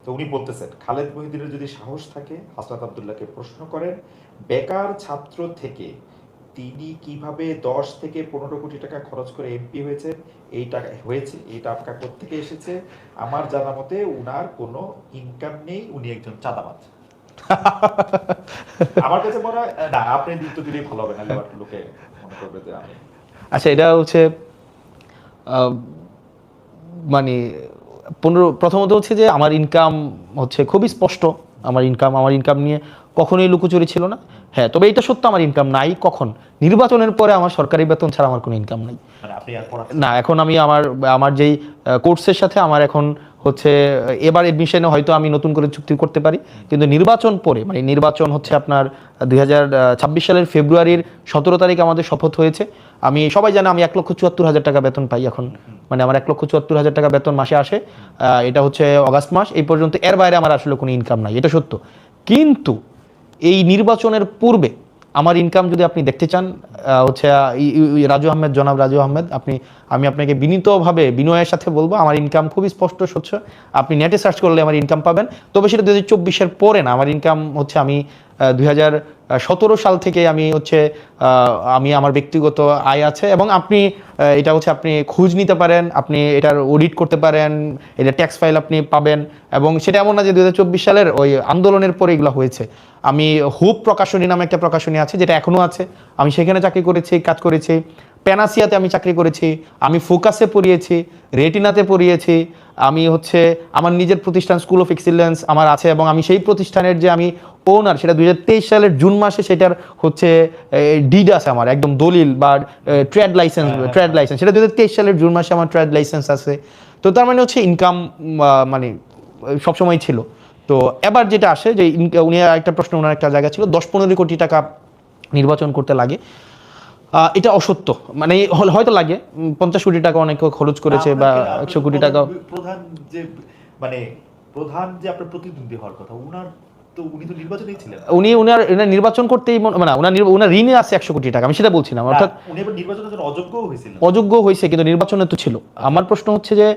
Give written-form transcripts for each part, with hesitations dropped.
তো উনি বলতেছেন খালেদ মহিউদ্দিনের যদি সাহস থাকে হাসনাত আব্দুল্লাহকে প্রশ্ন করেন বেকার ছাত্র থেকে তিনি কিভাবে 10 থেকে 15 কোটি টাকা খরচ করে এমপি হয়েছে, এই টাকা কোত্থেকে এসেছে, আমার জানা মতে উনার কোনো ইনকাম নেই, উনি একজন চাঁদাবাজ। আমার কাছে মনে হয় না, আপনি দিতে দিলেই ভালো হবে, না লোকে মনে করবে যে আমি। আচ্ছা, এটা হচ্ছে মানে প্রথমত হচ্ছে যে আমার ইনকাম হচ্ছে খুবই স্পষ্ট। আমার ইনকাম নিয়ে কখনোই লুকোচুরি ছিল না। হ্যাঁ, তবে এটা সত্য, আমার ইনকাম নাই। কখন? নির্বাচনের পরে আমার সরকারি বেতন ছাড়া আমার কোনো ইনকাম নাই। না, এখন আমি আমার যেই কোর্সের সাথে আমার এখন হচ্ছে এবার এডমিশনে হয়তো আমি নতুন করে চুক্তি করতে পারি, কিন্তু নির্বাচন পরে, মানে নির্বাচন হচ্ছে আপনার 2026 সালের ফেব্রুয়ারির 17 তারিখ আমাদের শপথ হয়েছে। আমি সবাই জানে আমি 1,74,000 টাকা বেতন পাই এখন, মানে আমার 1,74,000 টাকা বেতন মাসে আসে। এটা হচ্ছে অগাস্ট মাস এই পর্যন্ত, এর বাইরে আমার আসলে কোনো ইনকাম নাই, এটা সত্য। কিন্তু এই নির্বাচনের পূর্বে আমার ইনকাম যদি আপনি দেখতে চান, হচ্ছে জনাব রাজু আহমেদ, আমি আপনাকে বিনীতভাবে বিনয়ের সাথে বলবো, আমার ইনকাম খুবই স্পষ্ট স্বচ্ছ। আপনি নেটে সার্চ করলে আমার ইনকাম পাবেন। তবে সেটা 2024-এর পরে না, আমার ইনকাম হচ্ছে আমি 2017 সাল থেকে আমি হচ্ছে আমার ব্যক্তিগত আয় আছে, এবং আপনি এটা হচ্ছে আপনি খোঁজ নিতে পারেন, আপনি এটার অডিট করতে পারেন, এটা ট্যাক্স ফাইল আপনি পাবেন। এবং সেটা এমন না যে 2024 সালের ওই আন্দোলনের পরে এগুলো হয়েছে। আমি হোপ প্রকাশনী নামে একটা প্রকাশনী আছে, যেটা এখনও আছে, আমি সেখানে চাকরি করেছি, কাজ করেছি। প্যানাসিয়াতে আমি চাকরি করেছি, আমি ফোকাসে পড়িয়েছি, রেটিনাতে পড়িয়েছি, আমি হচ্ছে আমার নিজের প্রতিষ্ঠান স্কুল অফ এক্সিলেন্স আমার আছে, এবং আমি সেই প্রতিষ্ঠানের যে আমি ওনার, সেটা 2023 সালের জুন মাসে সেটার হচ্ছে ডিড আছে আমার, একদম দলিল বা ট্রেড লাইসেন্স, সেটা 2023 সালের জুন মাসে আমার ট্রেড লাইসেন্স আছে। তো তার মানে হচ্ছে ইনকাম মানে সবসময় ছিল। তো এবার যেটা আসে যে উনি একটা প্রশ্ন, ওনার একটা জায়গা ছিল 10-15 কোটি টাকা নির্বাচন করতে লাগে। এটা অসত্য, মানে হয়তো লাগে 50 কোটি টাকা অনেকে খরচ করেছে, বা 100 কোটি টাকা। প্রধান যে আপনার প্রতিদ্বন্দ্বী হওয়ার কথা, উনি তো নির্বাচনেই ছিলেন। উনার নির্বাচন করতেই মানে উনার ঋণে আছে 100 কোটি টাকা, আমি সেটা বলছি না। অর্থাৎ উনি এবার নির্বাচনের জন্য অযোগ্য হয়েছে, কিন্তু নির্বাচনে তো ছিল। আমার প্রশ্ন হচ্ছে যে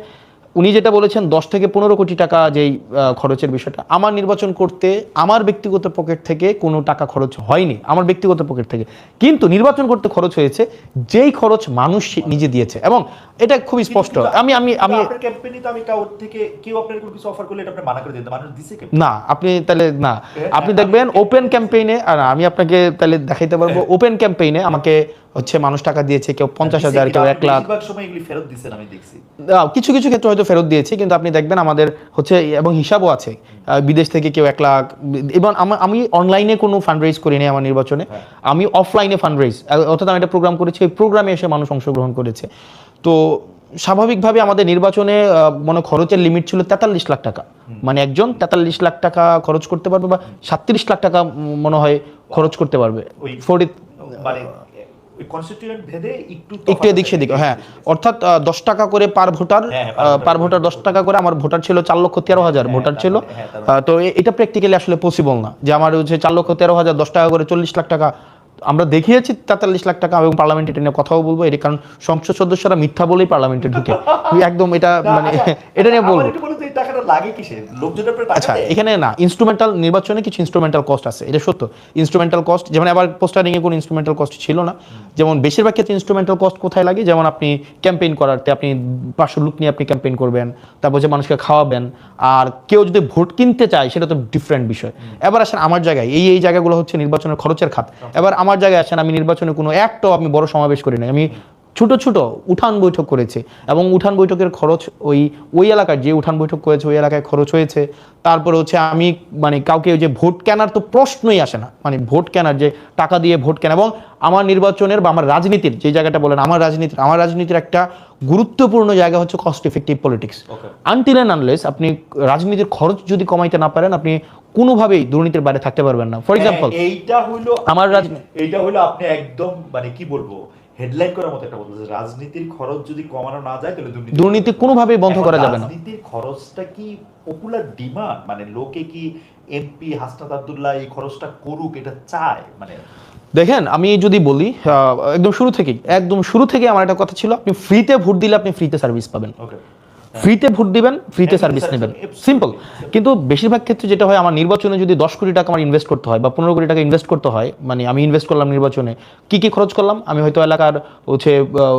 উনি যেটা বলেছেন 10 থেকে 15 কোটি টাকা যেই খরচের বিষয়টা, আমার নির্বাচন করতে আমার ব্যক্তিগত পকেট থেকে কোনো টাকা খরচ হয়নি, আমার ব্যক্তিগত পকেট থেকে। কিন্তু নির্বাচন করতে খরচ হয়েছে যেই খরচ মানুষ নিজে দিয়েছে, এবং এটা খুবই স্পষ্ট। না, আপনি তাহলে না, আপনি দেখবেন ওপেন ক্যাম্পেইনে, আর আমি আপনাকে তাহলে দেখাইতে পারবো, ওপেন ক্যাম্পেইনে আমাকে হচ্ছে মানুষ টাকা দিয়েছে, কেউ 50,000, কেউ 1 লাখ, কিছু কিছু ক্ষেত্রে হয়তো ফেরত দিয়েছি। কিন্তু আপনি দেখবেন আমাদের হচ্ছে, এবং হিসাবও আছে, বিদেশ থেকে কেউ 1 লাখ। এবং আমি অনলাইনে কোনো ফান্ড রেজ করিনি আমার নির্বাচনে, আমি অফলাইনে ফান্ড রেজ, অর্থাৎ আমি একটা প্রোগ্রাম করেছি, ওই প্রোগ্রামে এসে মানুষ অংশগ্রহণ করেছে। তো স্বাভাবিকভাবে আমাদের নির্বাচনে মনে খরচের লিমিট ছিল 43 লাখ টাকা, মানে একজন 43 লাখ টাকা খরচ করতে পারবে, বা 37 লাখ টাকা মনে হয় খরচ করতে পারবে, একটু এদিক সেদিক। হ্যাঁ, অর্থাৎ 10 টাকা করে পার ভোটার 10 টাকা করে। আমার ভোটার ছিল 4,13,000 ভোটার ছিল। তো এটা প্র্যাকটিক্যালি আসলে পসিবল না যে আমার হচ্ছে 4,13,000 10 টাকা করে 40 লাখ টাকা। আমরা দেখিয়েছি 43 লাখ টাকা, এবং পার্লামেন্টে এটা নিয়ে কথাও বলবো, এটা কারণ সংসদ সদস্যরা মিথ্যা বলেই পার্লামেন্টে ঢুকে, একদম এটা মানে এটা নিয়ে বলবো। আচ্ছা, এখানে না, ইনস্ট্রুমেন্টাল নির্বাচনে কিছু ইনস্ট্রুমেন্টাল কস্ট আছে, এটা সত্য। ইনস্ট্রুমেন্টাল কস্ট যেমন আবার পোস্টারিং এ কোনো ইনস্ট্রুমেন্টাল কস্ট ছিল না। যেমন বেশিরভাগ ক্ষেত্রে ইনস্ট্রুমেন্টাল কস্ট কোথায় লাগে, যেমন আপনি ক্যাম্পেইন করাতে আপনি 500 লোক নিয়ে আপনি ক্যাম্পেইন করবেন, তারপর যে মানুষকে খাওয়াবেন, আর কেউ যদি ভোট কিনতে চায় সেটা তো ডিফারেন্ট বিষয়। এবার আসেন আমার জায়গায়, এই জায়গাগুলো হচ্ছে নির্বাচনের খরচের খাত। এবার আমার জায়গায় আসেন, আমি নির্বাচনে কোনো একটাও আমি বড় সমাবেশ করি নাই, আমি ছোট ছোট উঠান বৈঠক করেছে, এবং উঠান বৈঠকের খরচ ওই এলাকায় যে উঠান বৈঠক করেছে ওই এলাকায় খরচ হয়েছে। তারপরে হচ্ছে আমি মানে কাউকে যে ভোট কেনার তো প্রশ্নই আসে না, মানে ভোট কেনার যে টাকা দিয়ে ভোট কেনা। এবং আমার নির্বাচনের বা আমার রাজনীতির যে জায়গাটা বলেন, আমার রাজনীতির একটা গুরুত্বপূর্ণ জায়গা হচ্ছে cost effective politics. Until and unless আপনি রাজনীতির খরচ যদি কমাইতে না পারেন, আপনি কোনোভাবেই দুর্নীতির বাইরে থাকতে পারবেন না। ফর এক্সাম্পল, এইটা হলো আপনি একদম মানে কি বলবো, হেডলাইন করার মতো একটা বলতে, রাজনীতির খরচ যদি কমানো না যায় তাহলে দুর্নীতি কোনোভাবেই বন্ধ করা যাবে না। রাজনীতির খরচটা কি পপুলার ডিমান্ড, মানে লোকে কি এমপি হাসনাত আব্দুল্লাহ এই খরচটা করুক এটা চায়? মানে দেখেন, আমি যদি বলি একদম শুরু থেকে আমার একটা কথা ছিল, আপনি ফ্রিতে ভোট দিলে আপনি ফ্রিতে সার্ভিস পাবেন। ফ্রিতে ভোট দিবেন, ফ্রিতে হ্যাঁ, সার্ভিস free নেবেন, service, সিম্পল। absolutely. কিন্তু বেশিরভাগ ক্ষেত্রে যেটা হয়, আমার নির্বাচনে যদি 10 কোটি টাকা আমার ইনভেস্ট করতে হয় বা 15 কোটি টাকা ইনভেস্ট করতে হয়, মানে আমি ইনভেস্ট করলাম নির্বাচনে, কি কি খরচ করলাম, আমি হয়তো এলাকার হচ্ছে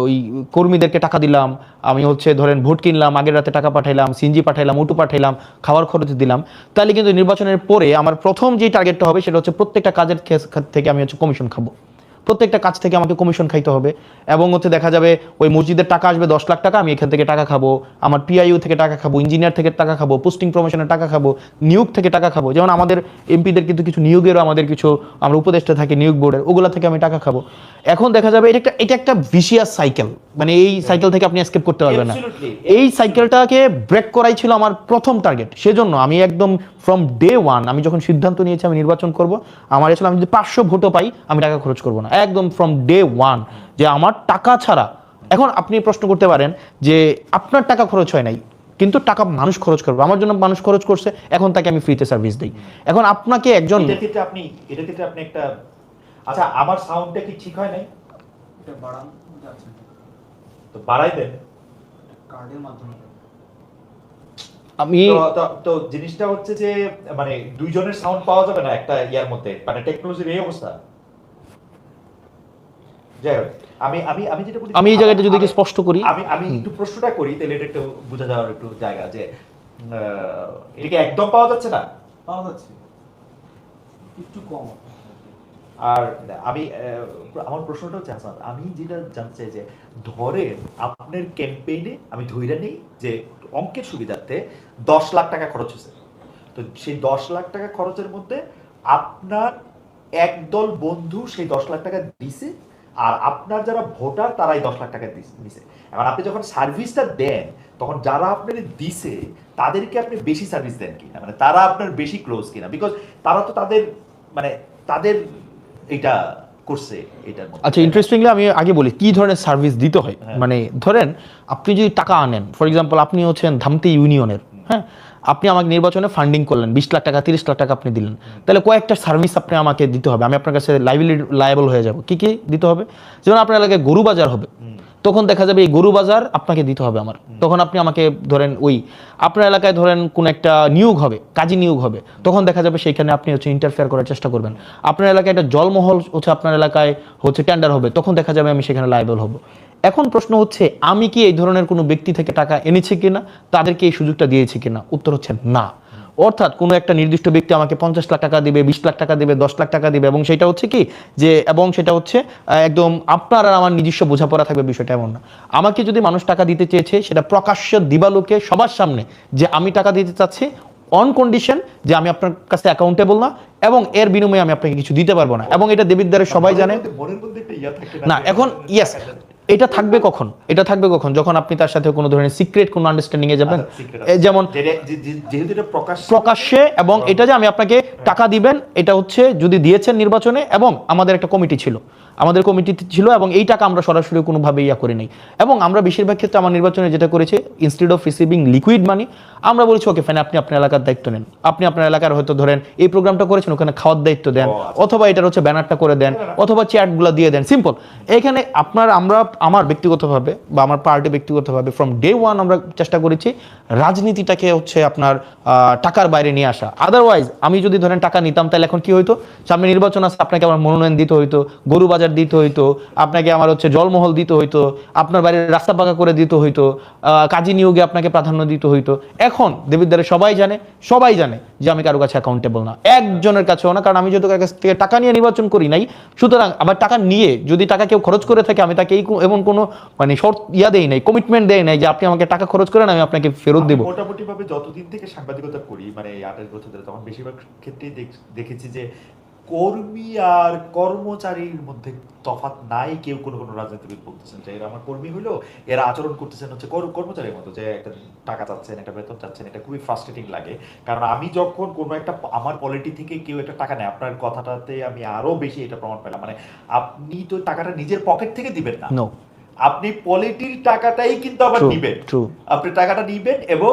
ওই কর্মীদেরকে টাকা দিলাম, আমি হচ্ছে ধরেন ভোট কিনলাম, আগের রাতে টাকা পাঠাইলাম, সিএনজি পাঠাইলাম, অটো পাঠাইলাম, খাওয়ার খরচ দিলাম, তাহলে কিন্তু নির্বাচনের পরে আমার প্রথম যে টার্গেটটা হবে সেটা হচ্ছে প্রত্যেকটা কাজের খাত থেকে আমি হচ্ছে কমিশন খাবো, প্রত্যেকটা কাজ থেকে আমাকে কমিশন খাইতে হবে। এবং হচ্ছে দেখা যাবে ওই মসজিদের টাকা আসবে 10 লাখ টাকা, আমি এখান থেকে টাকা খাবো, আমার পিআইইউ থেকে টাকা খাবো, ইঞ্জিনিয়ার থেকে টাকা খাবো, পোস্টিং প্রমোশনের টাকা খাবো, নিয়োগ থেকে টাকা খাবো। যেমন আমাদের এমপিদের কিন্তু কিছু নিয়োগেরও আমাদের কিছু আমরা উপদেষ্টা থাকি নিয়োগ বোর্ডের, ওগুলা থেকে আমি টাকা খাবো। এখন দেখা যাবে এটা একটা ভিশিয়াস সাইকেল, মানে এই সাইকেল থেকে আপনি এসকেপ করতে পারবেন না। Absolutely, এই সাইকেলটাকে ব্রেক করাই ছিল আমার প্রথম টার্গেট। সেজন্য আমি একদম ফ্রম ডে ওয়ান, আমি যখন সিদ্ধান্ত নিয়েছি আমি নির্বাচন করব, আমার আসলে আমি যদি 500 ভোটও পাই আমি টাকা খরচ করব না, একদম ফ্রম ডে ওয়ান, যে আমার টাকা ছাড়া। এখন আপনি প্রশ্ন করতে পারেন যে আপনার টাকা খরচ হয় নাই, কিন্তু টাকা মানুষ খরচ করবে, আমার জন্য মানুষ খরচ করছে, এখন তাকে আমি ফ্রিতে সার্ভিস দিই। এখন আপনাকে একজন এটার ক্ষেত্রে আপনি একটা, আচ্ছা আমার সাউন্ডটা কি ঠিক হয় নাই? এটা বাড়ান যাচ্ছে তো বাড়াই দেন। কার্ডের মাধ্যমে। আমি তো জিনিসটা হচ্ছে যে মানে দুইজনের সাউন্ড পাওয়া যাবে না একটা ইয়ার মধ্যে, মানে টেকনোলজির এই অবস্থা। যাই হোক, আমি আমি আমি যেটা বলি, আমি এই জায়গাটা যদি একটু স্পষ্ট করি, আমি একটু প্রশ্নটা করি, তাহলে এটা একটু বোঝা যাওয়ার একটু জায়গা, যে এটা কি একদম পাওয়া যাচ্ছে না? পাওয়া যাচ্ছে একটু কম। আর আমি আমার প্রশ্নটা হচ্ছে হাসান, আমি যেটা জানতে চাই যে ধরেন আপনার ক্যাম্পেইনে আমি ধইরা নেই যে অঙ্কের সুবিধার্থে 10 লাখ টাকা খরচ হয়েছে, তো সেই 10 লাখ টাকা খরচের মধ্যে আপনার একদল বন্ধু সেই 10 লাখ টাকা দিছে, আর আপনার যারা ভোটার তারাই 10 লাখ টাকা দিছে। এখন আপনি যখন সার্ভিসটা দেন, তখন যারা আপনার দিছে তাদেরকে আপনি বেশি সার্ভিস দেন কিনা, মানে তারা আপনার বেশি ক্লোজ কিনা, বিকজ তারা তো তাদের এটা করছে এটার মধ্যে। আচ্ছা, ইন্টারেস্টিংলি আমি আগে বলি কি ধরনের সার্ভিস দিতে হয়। মানে ধরেন আপনি যদি টাকা আনেন, ফর এক্সাম্পল আপনি হচ্ছেন ধামতি ইউনিয়নের, হ্যাঁ, আপনি আমাকে নির্বাচনে ফান্ডিং করলেন, 20 লাখ টাকা 30 লাখ টাকা আপনি দিলেন, তাহলে কয়েকটা সার্ভিস আপনি আমাকে দিতে হবে, আমি আপনার কাছে লাইবেল হয়ে যাব। কি কি দিতে হবে? যেমন আপনার এলাকায় গরু বাজার হবে, তখন দেখা যাবে এই গরু বাজার আপনাকে দিতে হবে আমার, তখন আপনি আমাকে ধরেন ওই আপনার এলাকায় ধরেন কোন একটা নিয়োগ হবে, কাজী নিয়োগ হবে, তখন দেখা যাবে সেইখানে আপনি হচ্ছে ইন্টারফেয়ার করার চেষ্টা করবেন। আপনার এলাকায় একটা জলমহল হচ্ছে আপনার এলাকায় হচ্ছে টেন্ডার হবে, তখন দেখা যাবে আমি সেখানে লায়াবল হব। এখন প্রশ্ন হচ্ছে আমি কি এই ধরনের কোনো ব্যক্তি থেকে টাকা এনেছি কিনা, তাদেরকে এই সুযোগটা দিয়েছি কিনা? উত্তর হচ্ছে না। অর্থাৎ কোনো একটা নির্দিষ্ট ব্যক্তি আমাকে 50 লাখ টাকা দিবে, 20 লাখ টাকা দিবে, 10 লাখ টাকা দিবে, এবং সেটা হচ্ছে কি যে, এবং সেটা হচ্ছে একদম আপনার আর আমার নিজস্ব বোঝাপড়া থাকবে, বিষয়টা এমন না। আমাকে যদি মানুষ টাকা দিতে চেয়েছে, সেটা প্রকাশ্য দিবালোকে সবার সামনে যে আমি টাকা দিতে চাচ্ছি, অন কন্ডিশন যে আমি আপনার কাছে অ্যাকাউন্টেবল না, এবং এর বিনিময়ে আমি আপনাকে কিছু দিতে পারবো না, এবং এটা দেবিদ্বারে সবাই জানে। মনের মধ্যে একটা ইয়া থাকে না, এখন ইয়েস, এটা থাকবে কখন? এটা থাকবে কখন? যখন আপনি তার সাথে কোনো ধরনের সিক্রেট কোনো আন্ডারস্ট্যান্ডিং এ যাবেন, যেমন যেহেতু এটা প্রকাশ্যে, এবং এটা যে আমি আপনাকে টাকা দিবেন, এটা হচ্ছে যদি দিয়েছেন নির্বাচনে, এবং আমাদের একটা কমিটি ছিল, এবং এই টাকা আমরা সরাসরি কোনোভাবে ইয়া করি নাই। এবং আমরা বেশিরভাগ ক্ষেত্রে আমার নির্বাচনে যেটা করেছি, instead of receiving liquid money, আমরা বলেছি ওকে ফাইন, আপনি আপনার এলাকার দায়িত্ব নেন, আপনি আপনার এলাকার হয়তো ধরেন এই প্রোগ্রামটা করেছেন, ওখানে খাওয়ার দায়িত্ব দেন, অথবা এটার হচ্ছে ব্যানারটা করে দেন, অথবা চ্যাটগুলো দিয়ে দেন, সিম্পল। এখানে আমার ব্যক্তিগতভাবে বা আমার পার্টি ব্যক্তিগতভাবে ফ্রম ডে ওয়ান আমরা চেষ্টা করেছি রাজনীতিটাকে হচ্ছে আপনার টাকার বাইরে নিয়ে আসা। আদারওয়াইজ আমি যদি ধরেন টাকা নিতাম, তাহলে এখন কি হইতো, সামনে নির্বাচন আছে, আপনাকে আমার মনোনয়ন দিতে হইতো, গরু বাজার দিতে হইতো, আপনাকে আমার হচ্ছে জলমহল দিতে হইতো, আপনার বাড়ির রাস্তা পাকা করে দিতে হইতো, কাজী নিয়োগে আপনাকে প্রাধান্য দিতে হইতো। এখন দেবিদ্বারে সবাই জানে যে আমি কারো কাছে অ্যাকাউন্টেবল না, একজনের কাছেও না, কারণ আমি যেহেতু কাছ থেকে টাকা নিয়ে নির্বাচন করি নাই। সুতরাং আবার টাকা নিয়ে যদি টাকা কেউ খরচ করে থাকে, আমি তাকে এমন কোনো মানে শর্ত দেই নাই, কমিটমেন্ট দেই নাই যে আপনি আমাকে টাকা খরচ করেন আমি আপনাকে ফেরত দেবো। মোটামুটি ভাবে যতদিন থেকে সাংবাদিকতা করি, মানে 28 বছর ধরে, তখন বেশিরভাগ ক্ষেত্রেই দেখেছি যে কর্মী আর কর্মচারীর মধ্যে তফাৎ নাই। কেউ কোনো রাজনীতিবিদ বলতেছেন যে এরা আমার কর্মী হলো, এরা আচরণ করতেছেন হচ্ছে কর্মচারীর মতো, যে একটা টাকা চাচ্ছেন, একটা বেতন চাচ্ছেন। এটা খুবই ফ্রাস্ট্রেটিং লাগে, কারণ আমি যখন কোনো একটা আমার পলিটি থেকে কেউ একটা টাকা নেয়, আপনার কথাটাতে আমি আরো বেশি এটা প্রমাণ পেলাম, মানে আপনি তো টাকাটা নিজের পকেট থেকে দিবেন না, আপনি পলিটির টাকাটাই কিন্তু আবার নিবেন, আপনি টাকাটা নিবেন এবং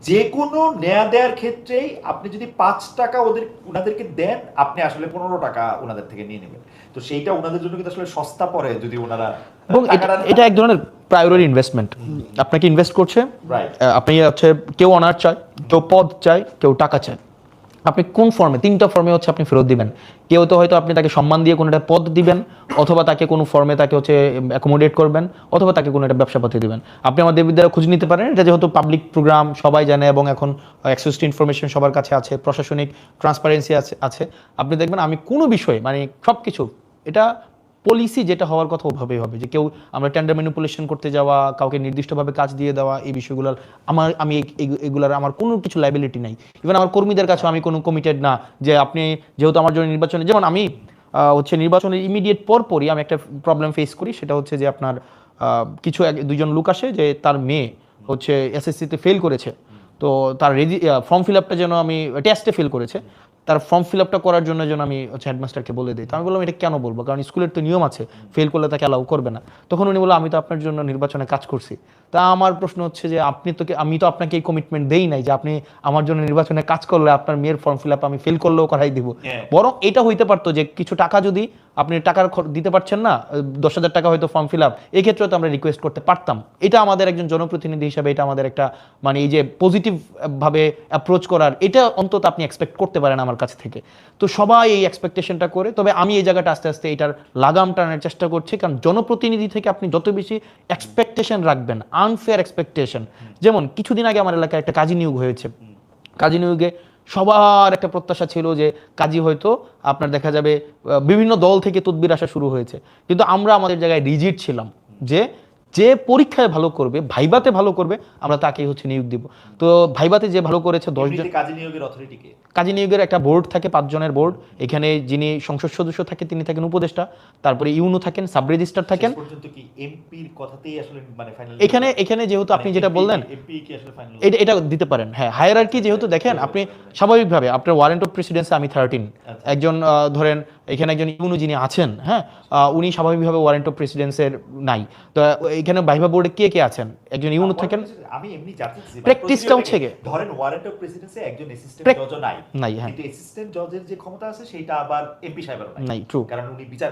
যে কোনো নেয়া দেওয়ার ক্ষেত্রেই আপনি যদি 5 টাকা ওনাদেরকে দেন, আপনি আসলে 15 টাকা ওনাদের থেকে নিয়ে নেবেন। তো সেইটা ওনাদের জন্য কিন্তু আসলে সস্তা পড়ে যদি ওনারা এবং টাকাটা এটা এক ধরনের প্রায়োরিটি ইনভেস্টমেন্ট। আপনাকে ইনভেস্ট করছে, রাইট। আপনি হচ্ছে কেউ অনার চায়, কেউ পদ চায়, কেউ টাকা চায়। আপনি কোন ফর্মে, 3টা ফর্মে হচ্ছে আপনি ফেরত দিবেন। কেউ তো হয়তো আপনি তাকে সম্মান দিয়ে কোনো একটা পদ দিবেন, অথবা তাকে কোনো ফর্মে তাকে হচ্ছে অ্যাকোমোডেট করবেন, অথবা তাকে কোনো একটা ব্যবসাপাতি দিবেন। আপনি আমাদের বিদ্যালয়ে খোঁজ নিতে পারেন, এটা যেহেতু পাবলিক প্রোগ্রাম সবাই জানে এবং এখন অ্যাক্সেস টু ইনফরমেশন সবার কাছে আছে, প্রশাসনিক ট্রান্সপারেন্সি আছে। আপনি দেখবেন আমি কোনো বিষয়ে মানে সব কিছু, এটা পলিসি যেটা হওয়ার কথা ওভাবেই হবে, যে কেউ আমরা টেন্ডার ম্যানিপুলেশন করতে যাওয়া, কাউকে নির্দিষ্টভাবে কাজ দিয়ে দেওয়া, এই বিষয়গুলোর আমি এগুলার আমার কোনো কিছু লাইবিলিটি নাই। ইভেন আমার কর্মীদের কাছে আমি কোনো কমিটেড না যে আপনি যেহেতু আমার জন্য নির্বাচনে, যেমন আমি হচ্ছে নির্বাচনের ইমিডিয়েট পরপরই আমি একটা প্রবলেম ফেস করি, সেটা হচ্ছে যে আপনার কিছু দুইজন লোক আসে যে তার মেয়ে হচ্ছে এসএসসিতে ফেল করেছে, তো তার ফর্ম ফিল আপটা যেন আমি টেস্টে ফেল করেছে, তার ফর্ম ফিল আপটা করার জন্য যেন আমি হচ্ছে হেডমাস্টারকে বলে দিই। তো আমি বললাম এটা কেন বলবো, কারণ স্কুলের তো নিয়ম আছে, ফেল করলে তাকে অ্যালাউ করবে না। তখন উনি বললো আমি তো আপনার জন্য নির্বাচনে কাজ করছি। তা আমার প্রশ্ন হচ্ছে যে আমি তো আপনাকে এই কমিটমেন্ট দেই নাই যে আপনি আমার জন্য নির্বাচনে কাজ করলে আপনার মেয়ের ফর্ম ফিল আপ আমি ফেল করলেও করাই দিব। বরং এটা হইতে পারতো যে কিছু টাকা যদি আপনি টাকার দিতে পারছেন না, 10,000 টাকা হয়তো ফর্ম ফিল আপ, এই ক্ষেত্রে তো আমরা রিকোয়েস্ট করতে পারতাম। এটা আমাদের একজন জনপ্রতিনিধি হিসাবে এটা আমাদের একটা মানে এই যে পজিটিভ ভাবে অ্যাপ্রোচ করার, এটা অন্তত আপনি এক্সপেক্ট করতে পারেন আমার কাছ থেকে। তো সবাই এই এক্সপেকটেশনটা করে, তবে আমি এই জায়গাটা আস্তে আস্তে এটার লাগাম টানার চেষ্টা করছি, কারণ জনপ্রতিনিধি থেকে আপনি যত বেশি এক্সপেকটেশন রাখবেন, আনফেয়ার এক্সপেকটেশন, যেমন কিছুদিন আগে আমার এলাকায় একটা কাজী নিয়োগ হয়েছে। কাজী নিয়োগে সবার একটা প্রত্যাশা ছিল যে কাজী হয়তো আপনার দেখা যাবে বিভিন্ন দল থেকে তদবির আসা শুরু হয়েছে, কিন্তু আমরা আমাদের জায়গায় রিজিড ছিলাম যে যে পরীক্ষায় ভালো করবে, ভাইবাতে ভালো করবে, আমরা তাকেই হচ্ছে নিয়োগ দিব। তো ভাইবাতে যে ভালো করেছে 10 জন। কাজী নিয়োগের অথরিটিকে, কাজী নিয়োগের একটা বোর্ড থাকে, 5 জনের বোর্ড। এখানে যিনি সংসদ সদস্য থাকে তিনি থাকেন উপদেষ্টা, তারপরে ইউনো থাকেন, সাব রেজিস্ট্রার থাকেন। পর্যন্ত কি এমপির কথাতেই আসলে মানে ফাইনাল এখানে যেহেতু আপনি যেটা বললেন এমপি কি আসলে ফাইনাল এটা দিতে পারেন। হ্যাঁ, হায়ারার্কি যেহেতু দেখেন আপনি স্বাভাবিকভাবে আপনার ওয়ারেন্ট অফ প্রেসিডেন্সি আমি 13, একজন ধরেন এখানে একজন ইউনো যিনি আছেন, হ্যাঁ, উনি স্বাভাবিকভাবে ওয়ারেন্ট অফ প্রেসিডেন্সের নাই। তো এখানে ভাইভা বোর্ডে কে কে আছেন, একজন ইউনো থাকেন। আমি এমনি জানতেছি প্র্যাকটিসটা হচ্ছে কি, ধরেন ওয়ারেন্ট অফ প্রেসিডেন্সি একজন অ্যাসিস্ট্যান্ট জজও নাই, নাই, হ্যাঁ, কিন্তু অ্যাসিস্ট্যান্ট জজের যে ক্ষমতা আছে সেটা আবার এমপি সাহেবেরও নাই, ট্রু, কারণ উনি বিচার